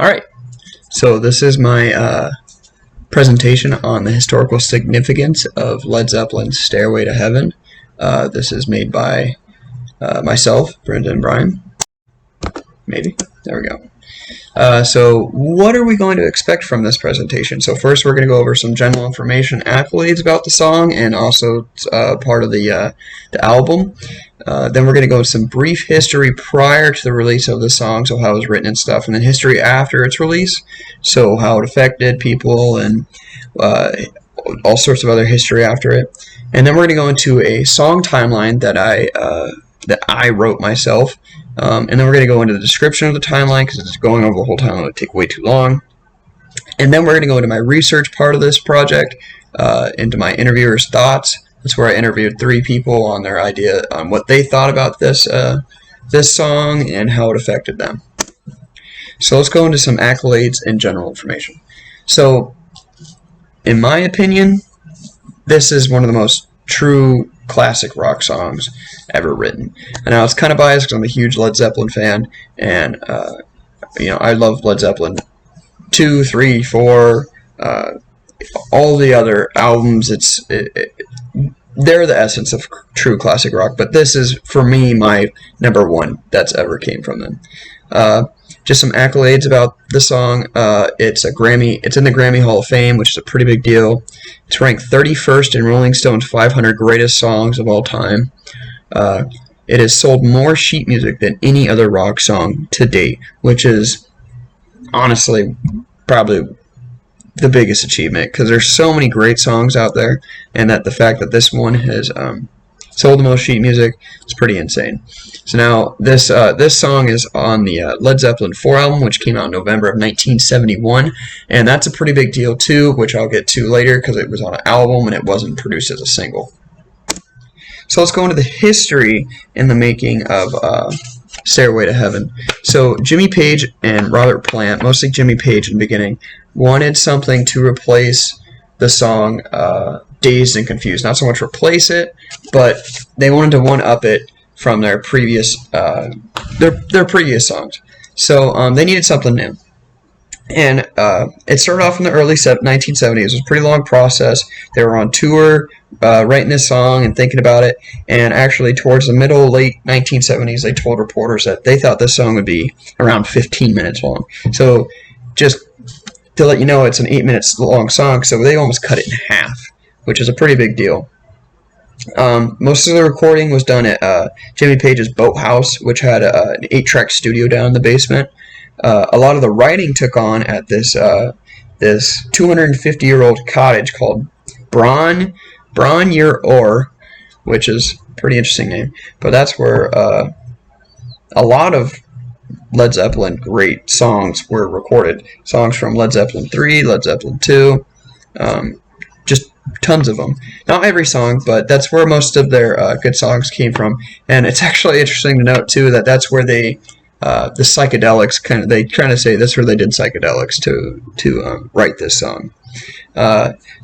Alright, so this is my presentation on the historical significance of Led Zeppelin's Stairway to Heaven. This is made by myself, Brenda and Brian. Maybe. There we go. So what are we going to expect from this presentation? So first we're going to go over some general information, accolades about the song, and also part of the album. Then we're going to go into some brief history prior to the release of the song, so how it was written and stuff, and then history after its release, so how it affected people and all sorts of other history after it. And then we're going to go into a song timeline that I wrote myself. And then we're going to go into the description of the timeline because it's going over the whole timeline would take way too long. And then we're going to go into my research part of this project, into my interviewer's thoughts. That's where I interviewed 3 people on their idea on what they thought about this song and how it affected them. So let's go into some accolades and general information. So, in my opinion, this is one of the most true classic rock songs ever written. And now it's kind of biased because I'm a huge Led Zeppelin fan, and I love Led Zeppelin 2, 3, 4, all the other albums. They're the essence of true classic rock, but this is, for me, my number 1 that's ever came from them. Just some accolades about the song. It's in the Grammy Hall of Fame, which is a pretty big deal. It's ranked 31st in Rolling Stone's 500 greatest songs of all time. It has sold more sheet music than any other rock song to date, which is honestly probably the biggest achievement, because there's so many great songs out there, and that the fact that this one has sold the most sheet music is pretty insane. So now this song is on the Led Zeppelin IV album, which came out in November of 1971, and that's a pretty big deal too, which I'll get to later because it was on an album and it wasn't produced as a single. So let's go into the history in the making of Stairway to Heaven. So Jimmy Page and Robert Plant, mostly Jimmy Page in the beginning, wanted something to replace the song Dazed and Confused. Not so much replace it, but they wanted to one-up it from their previous previous songs. So they needed something new. And it started off in the early 1970s. It was a pretty long process. They were on tour writing this song and thinking about it. And actually, towards the late 1970s, they told reporters that they thought this song would be around 15 minutes long. So just to let you know, it's an 8 minutes long song, so they almost cut it in half, which is a pretty big deal. Most of the recording was done at Jimmy Page's Boathouse, which had an 8-track studio down in the basement. A lot of the writing took on at this 250-year-old cottage called Bron Yer Or, which is a pretty interesting name. But that's where a lot of Led Zeppelin great songs were recorded. Songs from Led Zeppelin III, Led Zeppelin II, just tons of them. Not every song, but that's where most of their good songs came from. And it's actually interesting to note too that that's where the psychedelics they kind of say that's where they did psychedelics to write this song.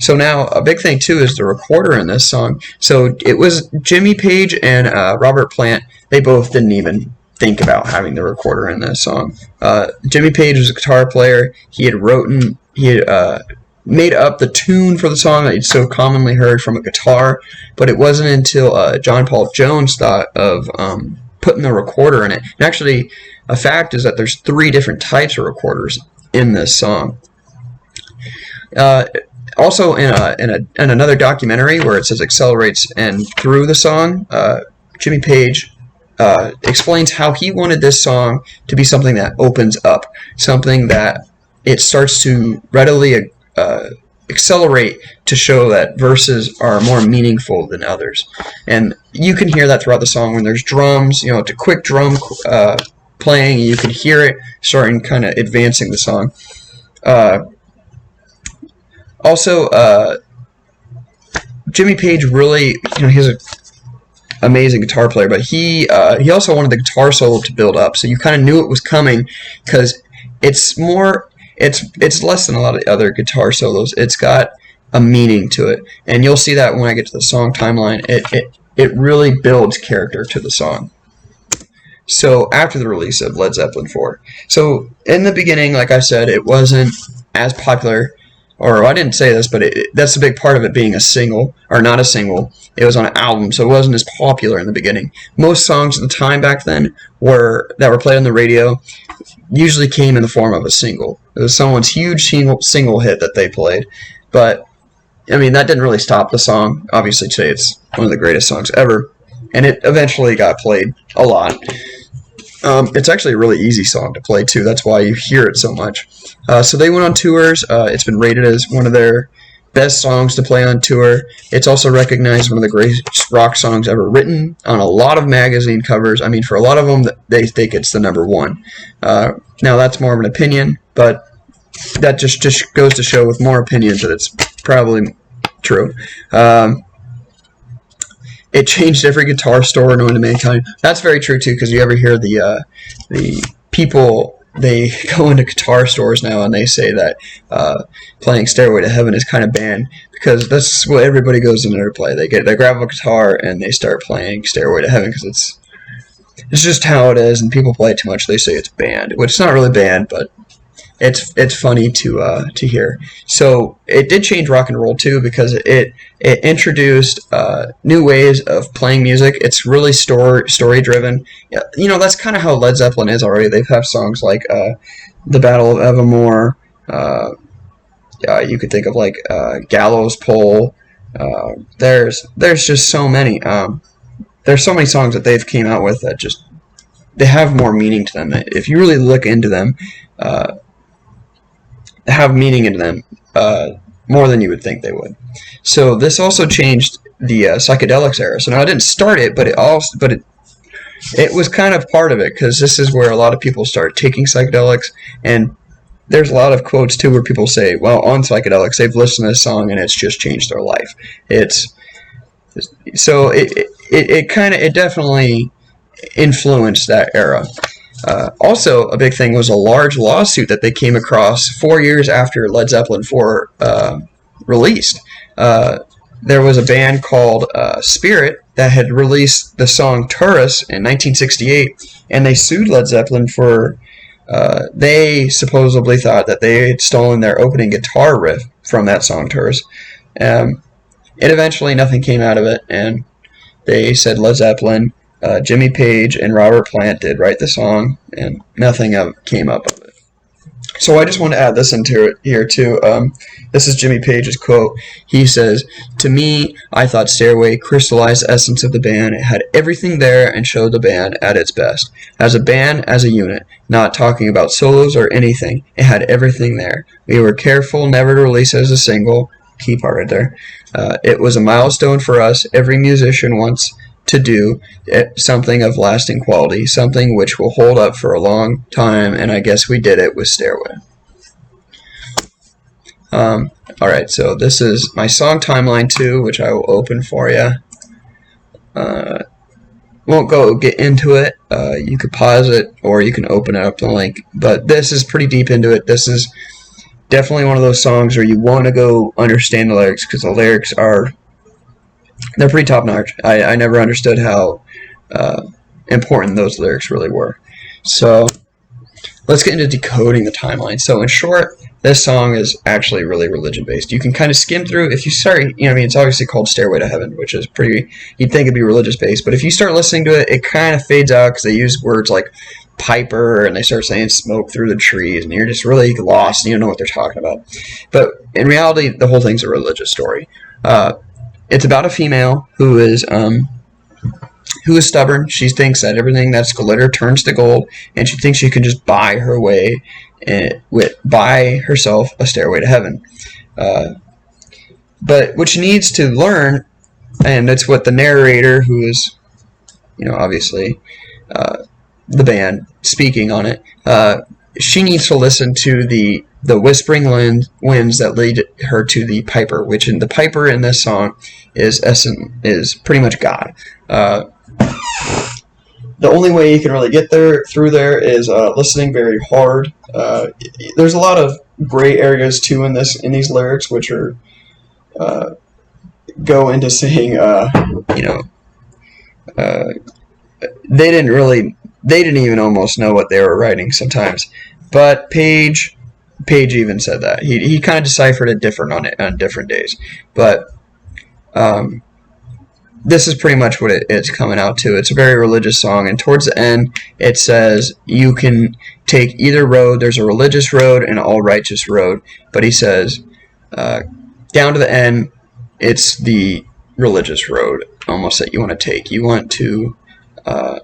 So now a big thing too is the recorder in this song. So it was Jimmy Page and Robert Plant. They both didn't even think about having the recorder in this song. Jimmy Page was a guitar player. He had made up the tune for the song that you'd so commonly heard from a guitar, but it wasn't until John Paul Jones thought of putting the recorder in it. And actually, a fact is that there's 3 different types of recorders in this song. Also, in another documentary where it says accelerates and through the song, Jimmy Page explains how he wanted this song to be something that opens up, something that it starts to readily accelerate to show that verses are more meaningful than others. And you can hear that throughout the song when there's drums, it's a quick drum playing, you can hear it starting kind of advancing the song. Also, Jimmy Page really, he's an amazing guitar player, but he also wanted the guitar solo to build up, so you kind of knew it was coming because it's less than a lot of the other guitar solos. It's got a meaning to it, and you'll see that when I get to the song timeline. It really builds character to the song. So after the release of Led Zeppelin IV. So in the beginning, like I said, it wasn't as popular, or I didn't say this, but that's a big part of it being a single, or not a single. It was on an album, so it wasn't as popular in the beginning. Most songs at the time back then that were played on the radio usually came in the form of a single. It was someone's huge single hit that they played. But, I mean, that didn't really stop the song. Obviously, today it's one of the greatest songs ever. And it eventually got played a lot. It's actually a really easy song to play, too. That's why you hear it so much. So they went on tours. It's been rated as one of their best songs to play on tour. It's also recognized as one of the greatest rock songs ever written on a lot of magazine covers. I mean, for a lot of them, they think it's the number one. Now, that's more of an opinion, but that just goes to show with more opinions that it's probably true. It changed every guitar store known to mankind. That's very true, too, because you ever hear the people... They go into guitar stores now and they say that playing Stairway to Heaven is kind of banned because that's what everybody goes in there to play. They grab a guitar and they start playing Stairway to Heaven because it's just how it is, and people play it too much. They say it's banned, which is not really banned, but it's funny to hear. So it did change rock and roll too because it introduced new ways of playing music. It's really story driven. You know, that's kind of how Led Zeppelin is already. They have songs like The Battle of Evermore. You could think of like Gallows Pole. There's just so many. There's so many songs that they've came out with that just they have more meaning to them. If you really look into them. Have meaning in them more than you would think they would. So this also changed the psychedelics era. So now I didn't start it, but it was kind of part of it because this is where a lot of people start taking psychedelics, and there's a lot of quotes too where people say, "Well, on psychedelics, they've listened to this song and it's just changed their life." It definitely influenced that era. Also, a big thing was a large lawsuit that they came across 4 years after Led Zeppelin IV released. There was a band called Spirit that had released the song Tourist in 1968, and they sued Led Zeppelin for... they supposedly thought that they had stolen their opening guitar riff from that song Tourist. Eventually, nothing came out of it, and they said Led Zeppelin... Jimmy Page and Robert Plant did write the song, and nothing came up of it. So I just want to add this into it here too. This is Jimmy Page's quote. He says, "To me, I thought Stairway crystallized the essence of the band. It had everything there and showed the band at its best. As a band, as a unit, not talking about solos or anything. It had everything there. We were careful never to release it as a single." Key part right there. "It was a milestone for us. Every musician wants to do something of lasting quality, something which will hold up for a long time, and I guess we did it with Stairway." Alright, so this is my song timeline too, which I will open for you. Won't go get into it. You could pause it, or you can open up the link, but this is pretty deep into it. This is definitely one of those songs where you want to go understand the lyrics, because the lyrics they're pretty top-notch. I never understood how important those lyrics really were. So let's get into decoding the timeline. So in short, this song is actually really religion-based. You can kind of skim through. If you start, it's obviously called Stairway to Heaven, which is pretty, you'd think it'd be religious-based. But if you start listening to it, it kind of fades out because they use words like Piper, and they start saying smoke through the trees, and you're just really lost, and you don't know what they're talking about. But in reality, the whole thing's a religious story. It's about a female who is stubborn. She thinks that everything that's glitter turns to gold, and she thinks she can just buy her way and buy herself a stairway to heaven. But what she needs to learn, and that's what the narrator, who is, obviously the band speaking on it, she needs to listen to the whispering winds that lead her to the piper, which in the piper in this song is pretty much God. The only way you can really get through there is listening very hard. There's a lot of gray areas too in these lyrics, which are go into saying they didn't really they didn't even almost know what they were writing sometimes. But Page even said that he kind of deciphered it different on different days. But this is pretty much what it's coming out to. It's a very religious song, and towards the end, it says you can take either road. There's a religious road and an all-righteous road. But he says, down to the end, it's the religious road almost that you want to take. You want to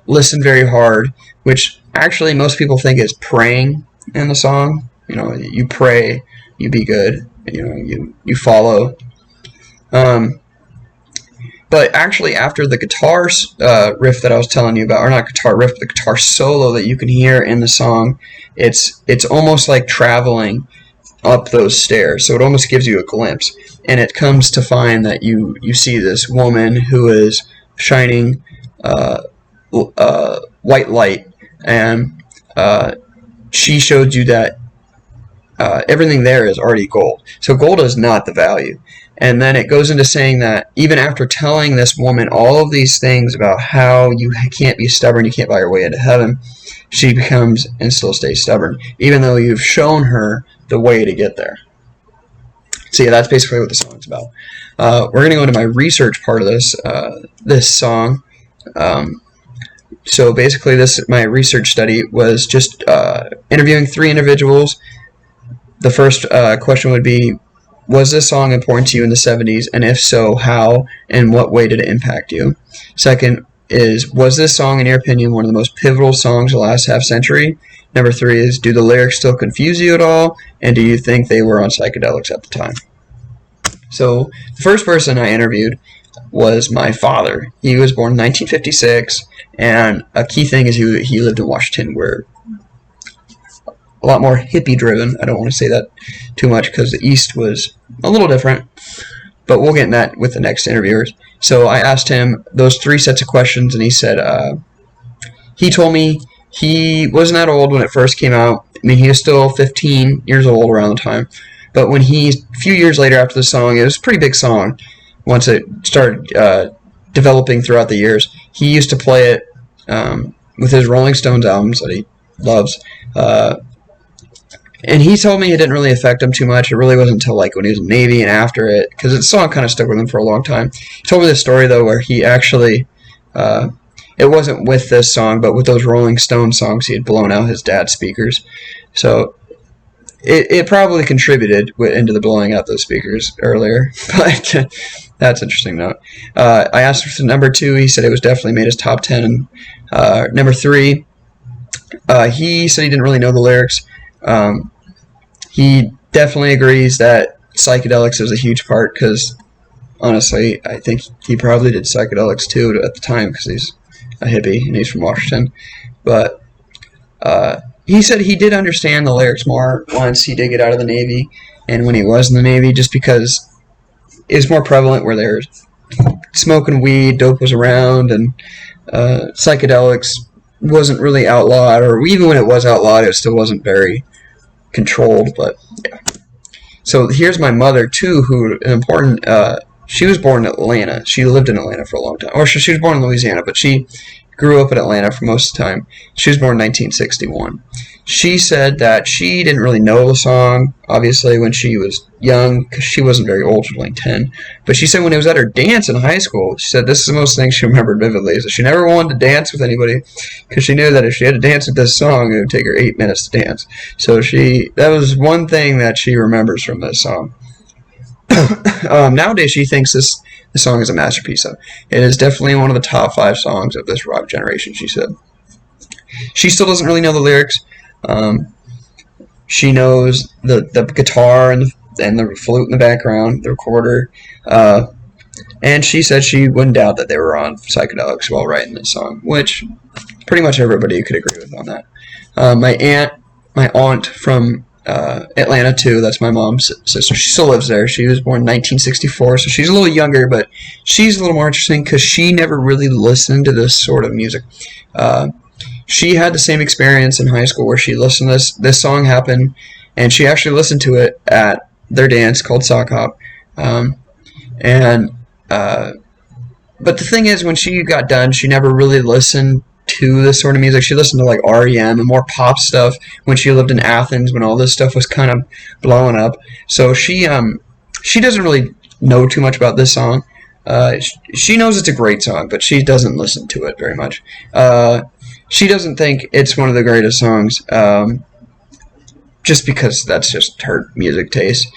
listen very hard, which actually most people think is praying in the song. You know, you pray, you be good, you follow. But actually, after the guitar riff that I was telling you about, or not guitar riff, but the guitar solo that you can hear in the song, it's almost like traveling up those stairs. So it almost gives you a glimpse. And it comes to find that you see this woman who is shining white light, and she showed you that everything there is already gold. So gold is not the value. And then it goes into saying that even after telling this woman all of these things about how you can't be stubborn, you can't buy your way into heaven, she becomes and still stays stubborn, even though you've shown her the way to get there. So yeah, that's basically what the song's about. We're going to go into my research part of this song. So basically, my research study was just interviewing 3 individuals. The first question would be, was this song important to you in the 70s, and if so, how and what way did it impact you? Second is, was this song, in your opinion, one of the most pivotal songs of the last half century? Number 3 is, do the lyrics still confuse you at all, and do you think they were on psychedelics at the time? So the first person I interviewed was my father. He was born in 1956, and a key thing is he lived in Washington, where a lot more hippie-driven. I don't want to say that too much because the East was a little different, but we'll get in that with the next interviewers. So I asked him those 3 sets of questions, and he said he told me he wasn't that old when it first came out. I mean, he was still 15 years old around the time, but when a few years later after the song, it was a pretty big song once it started developing throughout the years. He used to play it with his Rolling Stones albums that he loves. And he told me it didn't really affect him too much. It really wasn't until like when he was in the Navy and after it, because the song kind of stuck with him for a long time. He told me this story, though, where he actually, it wasn't with this song, but with those Rolling Stone songs, he had blown out his dad's speakers. So it probably contributed into the blowing out those speakers earlier, but that's interesting to note. I asked for number 2. He said it was definitely made his top 10. Number 3, he said he didn't really know the lyrics. He definitely agrees that psychedelics is a huge part, because honestly, I think he probably did psychedelics too at the time, because he's a hippie and he's from Washington. But he said he did understand the lyrics more once he did get out of the Navy, and when he was in the Navy, just because it was more prevalent where they were smoking weed, dope was around, and psychedelics wasn't really outlawed, or even when it was outlawed, it still wasn't very controlled. But yeah. So here's my mother too, who important. She was born in Atlanta. She lived in Atlanta for a long time, or she was born in Louisiana, but she grew up in Atlanta for most of the time. She was born in 1961. She said that she didn't really know the song, obviously, when she was young, because she wasn't very old, she was only 10. But she said when it was at her dance in high school, she said this is the most thing she remembered vividly, is that she never wanted to dance with anybody, because she knew that if she had to dance with this song, it would take her 8 minutes to dance. So that was one thing that she remembers from this song. Nowadays, she thinks this song is a masterpiece. It is definitely one of the top 5 songs of this rock generation, she said. She still doesn't really know the lyrics. She knows the guitar and the flute in the background, the recorder, and she said she wouldn't doubt that they were on psychedelics while writing this song, which pretty much everybody could agree with on that. My aunt from Atlanta too, that's my mom's sister. She still lives there. She was born in 1964, so she's a little younger, but she's a little more interesting because she never really listened to this sort of music. She had the same experience in high school where she listened to this song happen, and she actually listened to it at their dance called Sock Hop. But the thing is, when she got done, she never really listened to this sort of music. She listened to like REM and more pop stuff when she lived in Athens, when all this stuff was kind of blowing up. So she doesn't really know too much about this song. She knows it's a great song, but she doesn't listen to it very much. She doesn't think it's one of the greatest songs, just because that's just her music taste.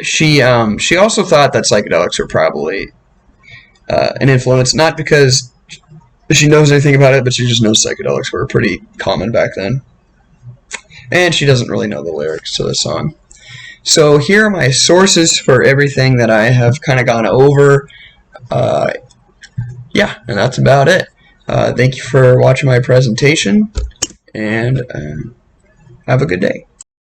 She also thought that psychedelics were probably an influence, not because she knows anything about it, but she just knows psychedelics were pretty common back then. And she doesn't really know the lyrics to the song. So here are my sources for everything that I have kind of gone over. Yeah, and that's about it. Thank you for watching my presentation, and have a good day.